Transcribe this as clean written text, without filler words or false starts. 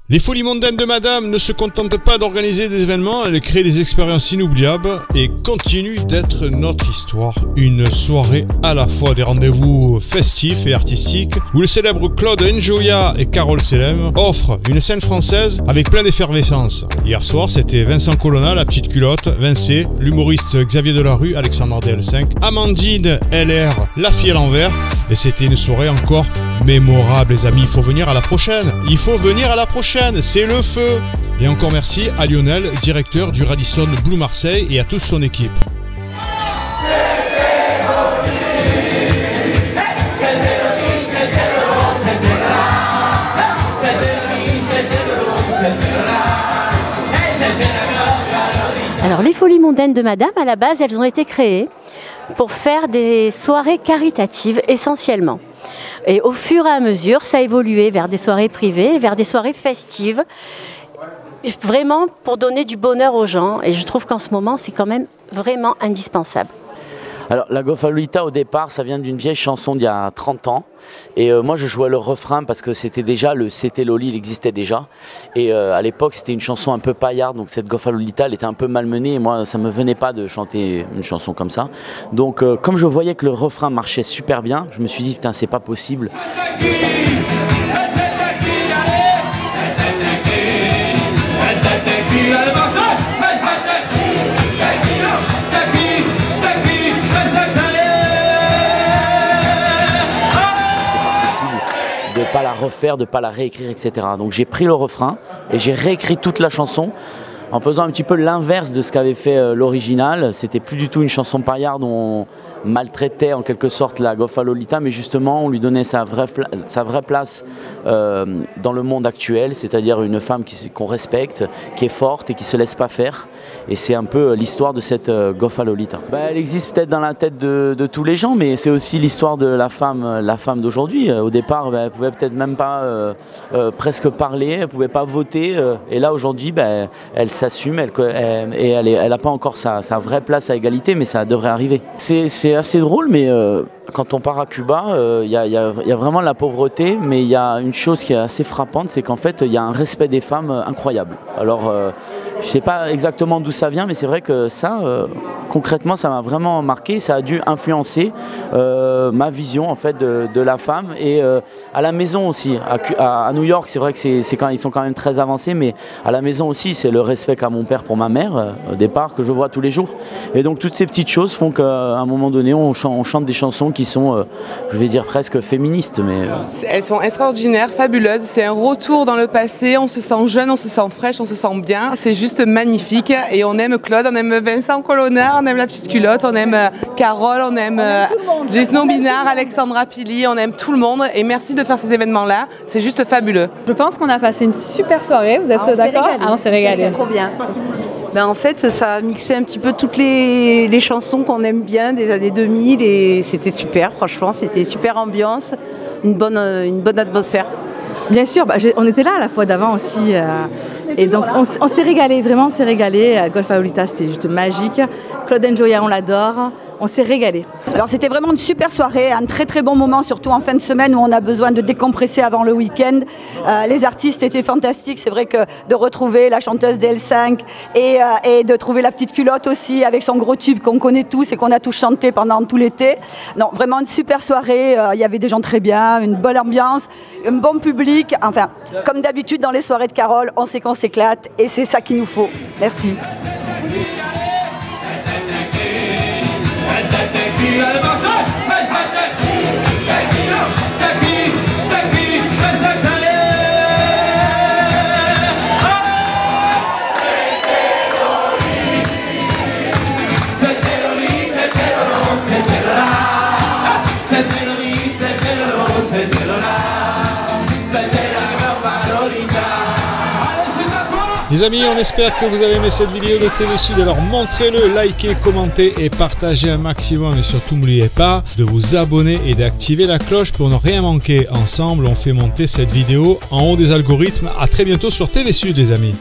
Les folies mondaines de Madame ne se contentent pas d'organiser des événements, elles créent des expériences inoubliables et continuent d'être notre histoire. Une soirée à la fois des rendez-vous festifs et artistiques où le célèbre Claude Njoya et Carole Selem offrent une scène française avec plein d'effervescence. Hier soir, c'était Vincent Colonna, la petite culotte, Vincé, l'humoriste Xavier Delarue, Alexandre DL5, Amandine LR, la fille à l'envers et c'était une soirée encore mémorable les amis. Il faut venir à la prochaine, c'est le feu. Et encore merci à Lionel, directeur du Radisson Blu Marseille et à toute son équipe. Alors les Folies mondaines de Madame, à la base, elles ont été créées pour faire des soirées caritatives essentiellement. Et au fur et à mesure, ça a évolué vers des soirées privées, vers des soirées festives, vraiment pour donner du bonheur aux gens. Et je trouve qu'en ce moment, c'est quand même vraiment indispensable. Alors la Goffa-Lolita au départ ça vient d'une vieille chanson d'il y a 30 ans et moi je jouais le refrain parce que c'était déjà le C'était Loli, il existait déjà et à l'époque c'était une chanson un peu paillarde donc cette Goffa-Lolita elle était un peu malmenée et moi ça me venait pas de chanter une chanson comme ça donc comme je voyais que le refrain marchait super bien je me suis dit putain c'est pas possible. De pas la refaire, de pas la réécrire, etc. Donc j'ai pris le refrain et j'ai réécrit toute la chanson en faisant un petit peu l'inverse de ce qu'avait fait l'original. C'était plus du tout une chanson paillarde où on maltraitait en quelque sorte la Goffa-Lolita, mais justement on lui donnait sa vraie place dans le monde actuel, c'est-à-dire une femme qu'on respecte, qui est forte et qui se laisse pas faire. Et c'est un peu l'histoire de cette Goffa-Lolita. Elle existe peut-être dans la tête de tous les gens, mais c'est aussi l'histoire de la femme d'aujourd'hui. Au départ, elle pouvait peut-être même pas presque parler, elle pouvait pas voter. Et là aujourd'hui, elle s'assume et elle n'a pas encore sa vraie place à égalité, mais ça devrait arriver. C'est assez drôle, mais quand on part à Cuba, il y a vraiment la pauvreté, mais il y a une chose qui est assez frappante, c'est qu'en fait, il y a un respect des femmes incroyable. Alors, je ne sais pas exactement d'où ça vient, mais c'est vrai que ça, concrètement, ça m'a vraiment marqué. Ça a dû influencer ma vision en fait de la femme et à la maison aussi. À New York, c'est vrai que ils sont quand même très avancés, mais à la maison aussi, c'est le respect qu'a mon père pour ma mère au départ que je vois tous les jours. Et donc toutes ces petites choses font qu'à un moment donné, on chante des chansons qui sont, je vais dire presque féministes. Mais elles sont extraordinaires, fabuleuses. C'est un retour dans le passé. On se sent jeune, on se sent fraîche, on se sent bien. C'est juste magnifique et on aime Claude, on aime Vincent Colonna, on aime la petite culotte, on aime Carole, on aime les non-binaires, Alexandra Pili, on aime tout le monde et merci de faire ces événements-là, c'est juste fabuleux. Je pense qu'on a passé une super soirée, vous êtes d'accord? On s'est régalé. Trop bien. En fait, ça a mixé un petit peu toutes les chansons qu'on aime bien des années 2000 et c'était super, franchement, c'était super ambiance, une bonne atmosphère. Bien sûr, on était là la fois d'avant aussi et donc on s'est régalé, vraiment on s'est régalé. Goffa-Lolita c'était juste magique, Claude Njoya on l'adore, on s'est régalé. Alors c'était vraiment une super soirée, un très très bon moment, surtout en fin de semaine où on a besoin de décompresser avant le week-end. Les artistes étaient fantastiques, c'est vrai que de retrouver la chanteuse DL5 et de trouver la petite culotte aussi avec son gros tube qu'on connaît tous et qu'on a tous chanté pendant tout l'été. Non, vraiment une super soirée, il y avait des gens très bien, une bonne ambiance, un bon public, enfin comme d'habitude dans les soirées de Carole, on sait qu'on s'éclate et c'est ça qu'il nous faut. Merci. Les amis, on espère que vous avez aimé cette vidéo de TV Sud, alors montrez-le, likez, commentez et partagez un maximum et surtout n'oubliez pas de vous abonner et d'activer la cloche pour ne rien manquer. Ensemble, on fait monter cette vidéo en haut des algorithmes. À très bientôt sur TV Sud les amis.